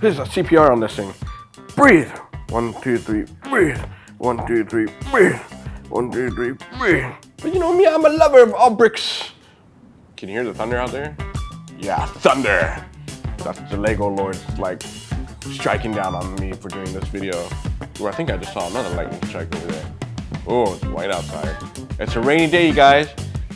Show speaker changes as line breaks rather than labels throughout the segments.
Here's a CPR on this thing. Breathe. 1, 2, 3, breathe. 1, 2, 3, breathe. 1, 2, 3, breathe. But you know me, I'm a lover of all bricks. Can you hear the thunder out there? Yeah, thunder. That's the Lego Lords like striking down on me for doing this video. Ooh, I think I just saw another lightning strike over there. Oh, it's white outside. It's a rainy day, you guys.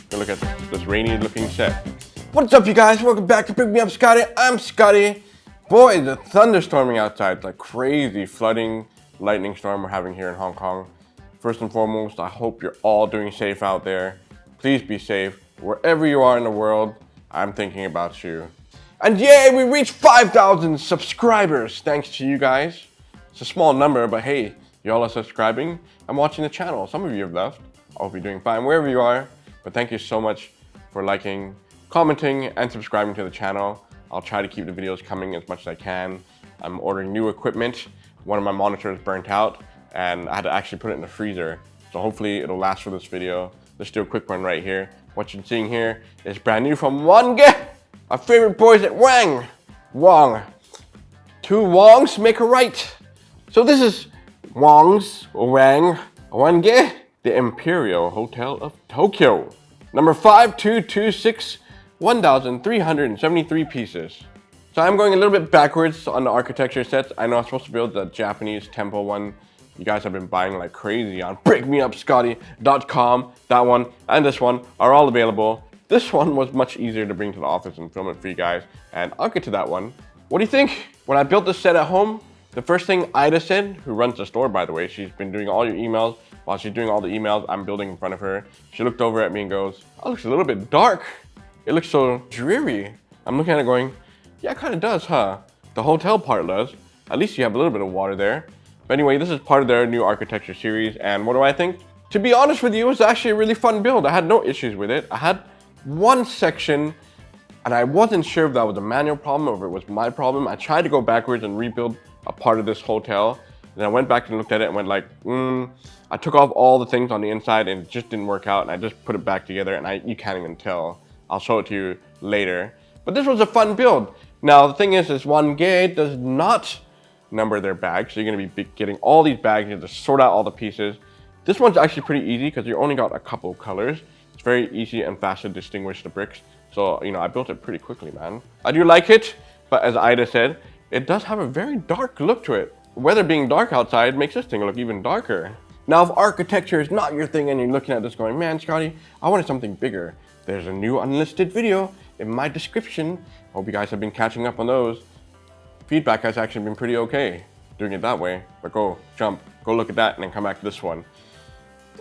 Go look at this rainy looking set. What's up, you guys? Welcome back to Brickmeupscottie. I'm Scottie. Boy, the thunderstorming outside. It's like crazy flooding lightning storm we're having here in Hong Kong. First and foremost, I hope you're all doing safe out there. Please be safe. Wherever you are in the world, I'm thinking about you. And yay, we reached 5,000 subscribers. Thanks to you guys. It's a small number, but hey, y'all are subscribing and watching the channel. Some of you have left. I hope you're doing fine wherever you are. But thank you so much for liking, commenting, and subscribing to the channel. I'll try to keep the videos coming as much as I can. I'm ordering new equipment. One of my monitors burnt out and I had to actually put it in the freezer. So hopefully it'll last for this video. Let's do a quick one right here. What you're seeing here is brand new from Wange, our favorite boys at Wange. Wange. Two Wangs make a right. So this is Wange, the Imperial Hotel of Tokyo. Number 5226, 1,373 pieces. So I'm going a little bit backwards on the architecture sets. I know I'm supposed to build the Japanese temple one. You guys have been buying like crazy on Brickmeupscottie.com. That one and this one are all available. This one was much easier to bring to the office and film it for you guys. And I'll get to that one. What do you think? When I built this set at home, the first thing Ida said, who runs the store by the way, she's been doing all your emails. While she's doing all the emails I'm building in front of her, she looked over at me and goes, "Oh, it looks a little bit dark. It looks so dreary." I'm looking at it going, yeah, it kind of does, huh? The hotel part does. At least you have a little bit of water there. But anyway, this is part of their new architecture series. And what do I think? To be honest with you, it was actually a really fun build. I had no issues with it. I had one section and I wasn't sure if that was a manual problem or if it was my problem. I tried to go backwards and rebuild a part of this hotel. Then I went back and looked at it and went like, I took off all the things on the inside and it just didn't work out. And I just put it back together and you can't even tell. I'll show it to you later. But this was a fun build. Now, the thing is Wange does not number their bags. So you're gonna be getting all these bags. You have to sort out all the pieces. This one's actually pretty easy because you only got a couple of colors. It's very easy and fast to distinguish the bricks. So, you know, I built it pretty quickly, man. I do like it, but as Ida said, it does have a very dark look to it. Weather being dark outside makes this thing look even darker. Now, if architecture is not your thing and you're looking at this going, man, Scottie, I wanted something bigger. There's a new unlisted video in my description. Hope you guys have been catching up on those. Feedback has actually been pretty okay doing it that way, but go look at that and then come back to this one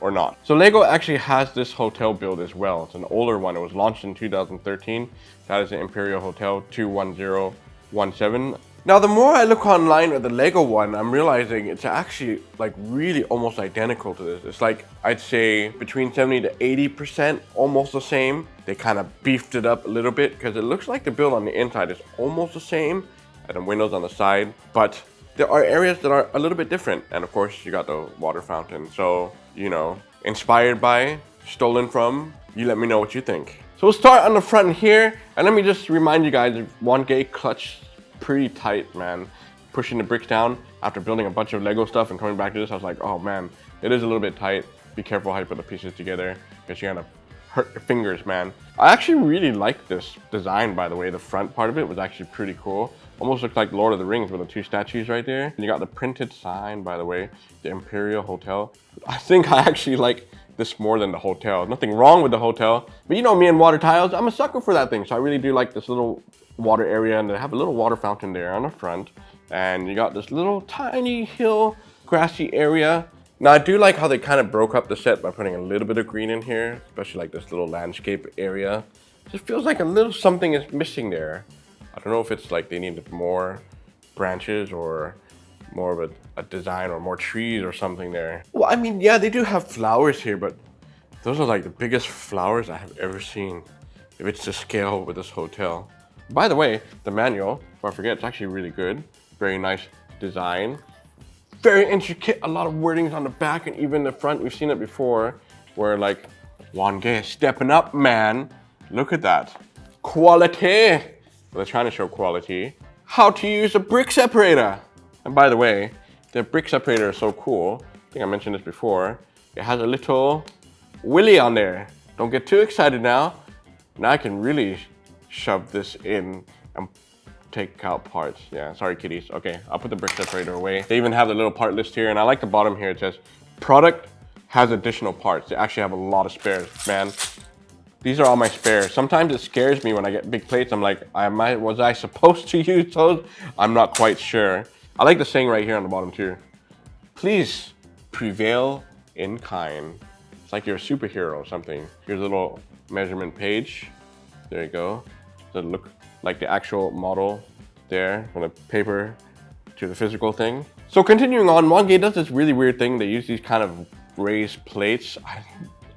or not. So Lego actually has this hotel build as well. It's an older one. It was launched in 2013. That is the Imperial Hotel 21017. Now, the more I look online at the Lego one, I'm realizing it's actually like really almost identical to this. It's like, I'd say between 70 to 80% almost the same. They kind of beefed it up a little bit because it looks like the build on the inside is almost the same and the windows on the side, but there are areas that are a little bit different. And of course, you got the water fountain. So, you know, inspired by, stolen from, you let me know what you think. So we'll start on the front here. And let me just remind you guys, Wange clutch pretty tight, man. Pushing the bricks down after building a bunch of Lego stuff and coming back to this, I was like, oh man, it is a little bit tight. Be careful how you put the pieces together because you're gonna hurt your fingers, man. I actually really like this design, by the way. The front part of it was actually pretty cool. Almost looks like Lord of the Rings with the two statues right there. And you got the printed sign, by the way, the Imperial Hotel. I think I actually like this more than the hotel. Nothing wrong with the hotel, but you know me and water tiles, I'm a sucker for that thing. So I really do like this little water area, and they have a little water fountain there on the front. And you got this little tiny hill, grassy area. Now I do like how they kind of broke up the set by putting a little bit of green in here, especially like this little landscape area. It just feels like a little something is missing there. I don't know if it's like they needed more branches or more of a design or more trees or something there. Well, I mean, yeah, they do have flowers here, but those are like the biggest flowers I have ever seen, if it's to scale with this hotel. By the way, the manual, before I forget, it's actually really good. Very nice design. Very intricate, a lot of wordings on the back and even the front. We've seen it before where like, Wange is stepping up, man. Look at that. Quality. Well, they're trying to show quality. how to use a brick separator. And by the way, the brick separator is so cool. I think I mentioned this before. It has a little willy on there. Don't get too excited now. Now I can really shove this in and take out parts. Yeah, sorry kitties. Okay, I'll put the brick separator away. They even have the little part list here, and I like the bottom here. It says, product has additional parts. They actually have a lot of spares, man. These are all my spares. Sometimes it scares me when I get big plates. I'm like, was I supposed to use those? I'm not quite sure. I like the saying right here on the bottom too. Please prevail in kind. It's like you're a superhero or something. Here's a little measurement page. There you go. Does it look like the actual model there from the paper to the physical thing? So continuing on, Wange does this really weird thing. They use these kind of raised plates.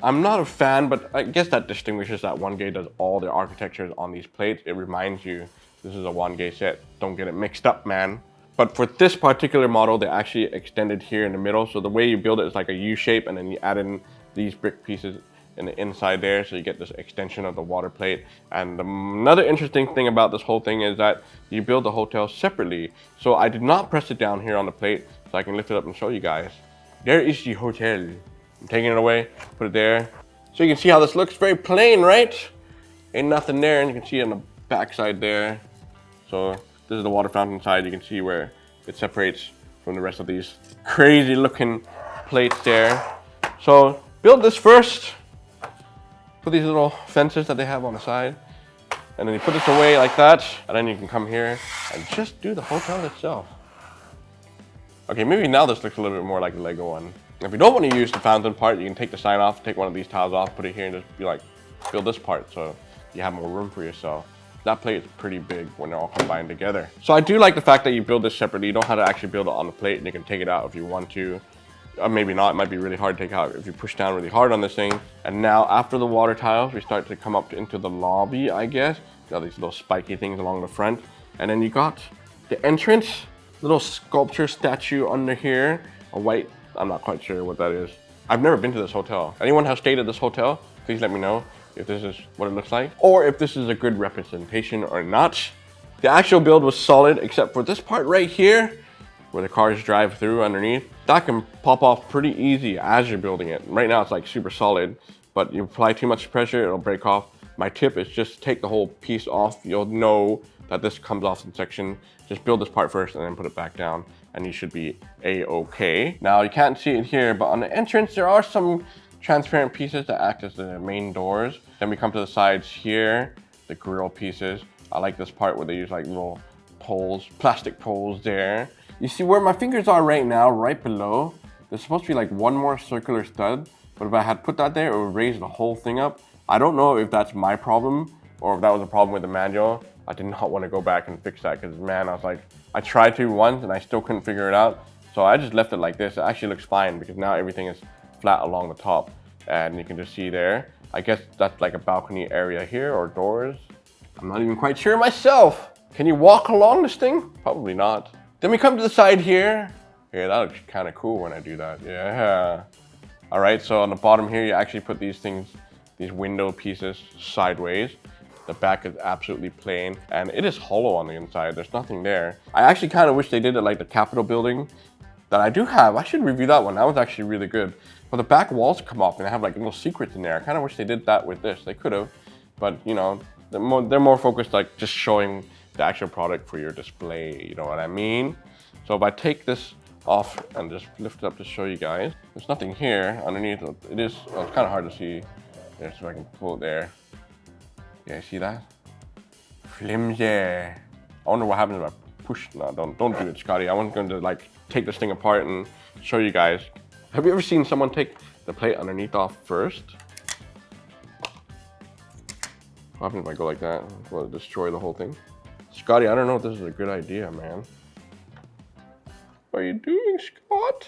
I'm not a fan, but I guess that distinguishes that Wange does all their architectures on these plates. It reminds you, this is a Wange set. Don't get it mixed up, man. But for this particular model, they actually extended here in the middle. So the way you build it is like a U shape, and then you add in these brick pieces in the inside there, so you get this extension of the water plate. And another interesting thing about this whole thing is that you build the hotel separately. So I did not press it down here on the plate, so I can lift it up and show you guys. There is the hotel. I'm taking it away, put it there. So you can see how this looks, very plain, right? Ain't nothing there, and you can see on the back side there. So this is the water fountain side. You can see where it separates from the rest of these crazy looking plates there. So build this first. Put these little fences that they have on the side. And then you put this away like that. And then you can come here and just do the hotel itself. Okay, maybe now this looks a little bit more like the Lego one. If you don't want to use the fountain part, you can take the sign off, take one of these tiles off, put it here, and just be like, build this part so you have more room for yourself. That plate is pretty big when they're all combined together. So I do like the fact that you build this separately. You don't have to actually build it on the plate, and you can take it out if you want to. Or maybe not, it might be really hard to take out if you push down really hard on this thing. And now after the water tiles, we start to come up into the lobby, I guess. Got these little spiky things along the front. And then you got the entrance, little sculpture statue under here, a white, I'm not quite sure what that is. I've never been to this hotel. Anyone has stayed at this hotel? Please let me know if this is what it looks like, or if this is a good representation or not. The actual build was solid, except for this part right here, where the cars drive through underneath. That can pop off pretty easy as you're building it. Right now it's like super solid, but you apply too much pressure, it'll break off. My tip is just take the whole piece off. You'll know that this comes off in section. Just build this part first and then put it back down, and you should be a-okay. Now you can't see it here, but on the entrance there are some transparent pieces that act as the main doors. Then we come to the sides here, the grill pieces. I like this part where they use like little poles, plastic poles there. You see where my fingers are right now, right below, there's supposed to be like one more circular stud, but if I had put that there, it would raise the whole thing up. I don't know if that's my problem or if that was a problem with the manual. I did not want to go back and fix that because, man, I was like, I tried to once and I still couldn't figure it out. So I just left it like this. It actually looks fine because now everything is flat along the top, and you can just see there. I guess that's like a balcony area here or doors. I'm not even quite sure myself. Can you walk along this thing? Probably not. Then we come to the side here. Yeah, that looks kind of cool when I do that. Yeah. All right, so on the bottom here, you actually put these things, these window pieces sideways. The back is absolutely plain, and it is hollow on the inside. There's nothing there. I actually kind of wish they did it like the Capitol building that I do have. I should review that one. That was actually really good. But the back walls come off and they have like little secrets in there. I kind of wish they did that with this. They could have, but you know, they're more focused like just showing the actual product for your display. You know what I mean? So if I take this off and just lift it up to show you guys, there's nothing here underneath. It is, well, it's kind of hard to see. There, so I can pull it there. Yeah, see that? Flimsy. I wonder what happens if I push. No, don't do it, Scotty. I was going to like take this thing apart and show you guys. Have you ever seen someone take the plate underneath off first? What happens if I go like that? Will it destroy the whole thing? Scotty, I don't know if this is a good idea, man. What are you doing, Scott?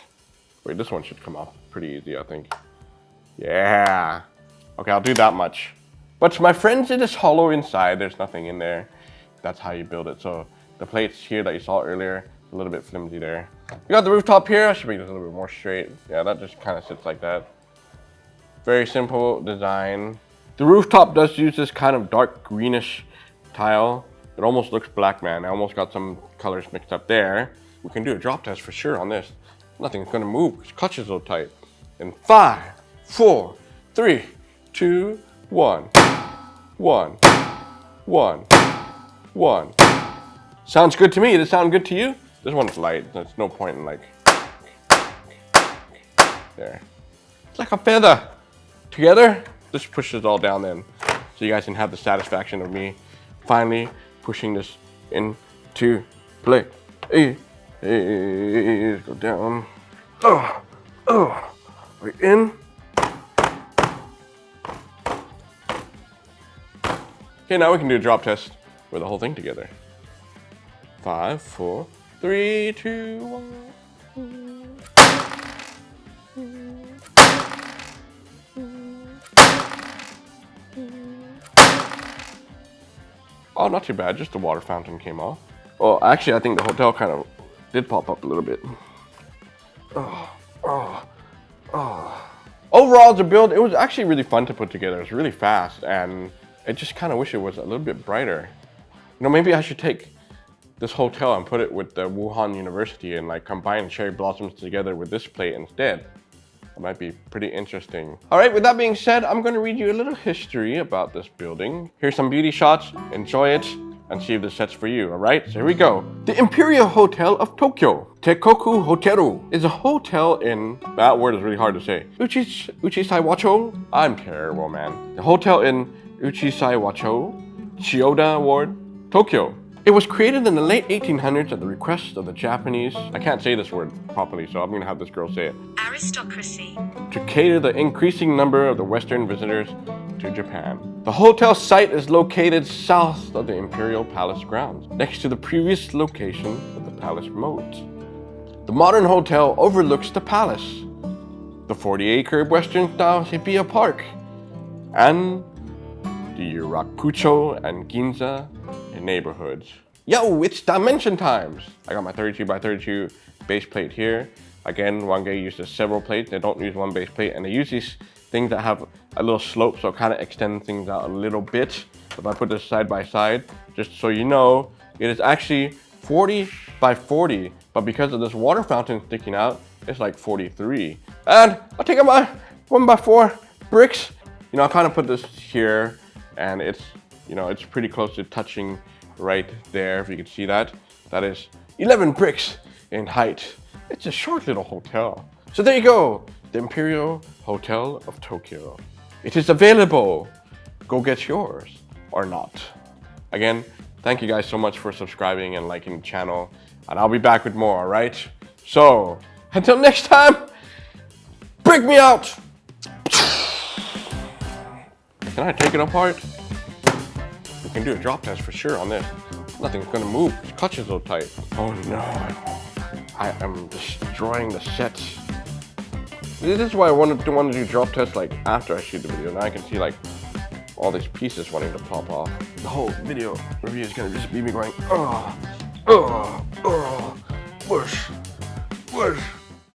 Wait, this one should come off pretty easy, I think. Yeah. Okay, I'll do that much. But my friends, it is hollow inside. There's nothing in there. That's how you build it. So the plates here that you saw earlier, a little bit flimsy there. We got the rooftop here. I should make this a little bit more straight. Yeah, that just kind of sits like that. Very simple design. The rooftop does use this kind of dark greenish tile. It almost looks black, man. I almost got some colors mixed up there. We can do a drop test for sure on this. Nothing's gonna move because clutch is so tight. In 5, 4, 3, 2, 1. 1, 1, 1. Sounds good to me. Does it sound good to you? This one's light. There's no point in like... There. It's like a feather. Together, this pushes it all down then. So you guys can have the satisfaction of me finally pushing this into play. Hey, hey, let's go down. Oh, oh, we're in. Okay, now we can do a drop test with the whole thing together. 5, 4, 3, 2, 1. Oh, not too bad. Just the water fountain came off. Well, actually, I think the hotel kind of did pop up a little bit. Oh, oh, oh. Overall, the build, it was actually really fun to put together. It was really fast, and I just kind of wish it was a little bit brighter. You know, maybe I should take this hotel and put it with the Wuhan University and like combine cherry blossoms together with this plate instead. It might be pretty interesting. All right, with that being said, I'm going to read you a little history about this building. Here's some beauty shots, enjoy it, and see if this sets for you, all right? So here we go. The Imperial Hotel of Tokyo, Teikoku Hoteru, is a hotel in, that word is really hard to say, Uchisaiwacho? I'm terrible, man. The hotel in Uchisaiwacho, Chiyoda Ward, Tokyo. It was created in the late 1800s at the request of the Japanese, I can't say this word properly, so I'm gonna have this girl say it.
Aristocracy.
To cater the increasing number of the Western visitors to Japan. The hotel site is located south of the Imperial Palace grounds, next to the previous location of the palace moat. The modern hotel overlooks the palace, the 40-acre Western-style Hibiya Park, and the Rakucho and Ginza neighborhoods. Yo, it's dimension times! I got my 32 by 32 base plate here. Again, Wange uses several plates. They don't use one base plate, and they use these things that have a little slope, so it kind of extends things out a little bit. If I put this side by side, just so you know, it is actually 40 by 40, but because of this water fountain sticking out, it's like 43. And I'll take my 1x4 bricks. You know, I kind of put this here, and it's, you know, it's pretty close to touching right there, if you can see that. That is 11 bricks in height. It's a short little hotel. So there you go, the Imperial Hotel of Tokyo. It is available. Go get yours, or not. Again, thank you guys so much for subscribing and liking the channel, and I'll be back with more, all right? So, until next time, break me out! Can I take it apart? We can do a drop test for sure on this. Nothing's gonna move. This clutch is so tight. Oh no. I am destroying the sets. This is why I want to do drop tests like after I shoot the video. Now I can see like all these pieces wanting to pop off. The whole video review is gonna just be me going, oh, oh, oh, whoosh, whoosh.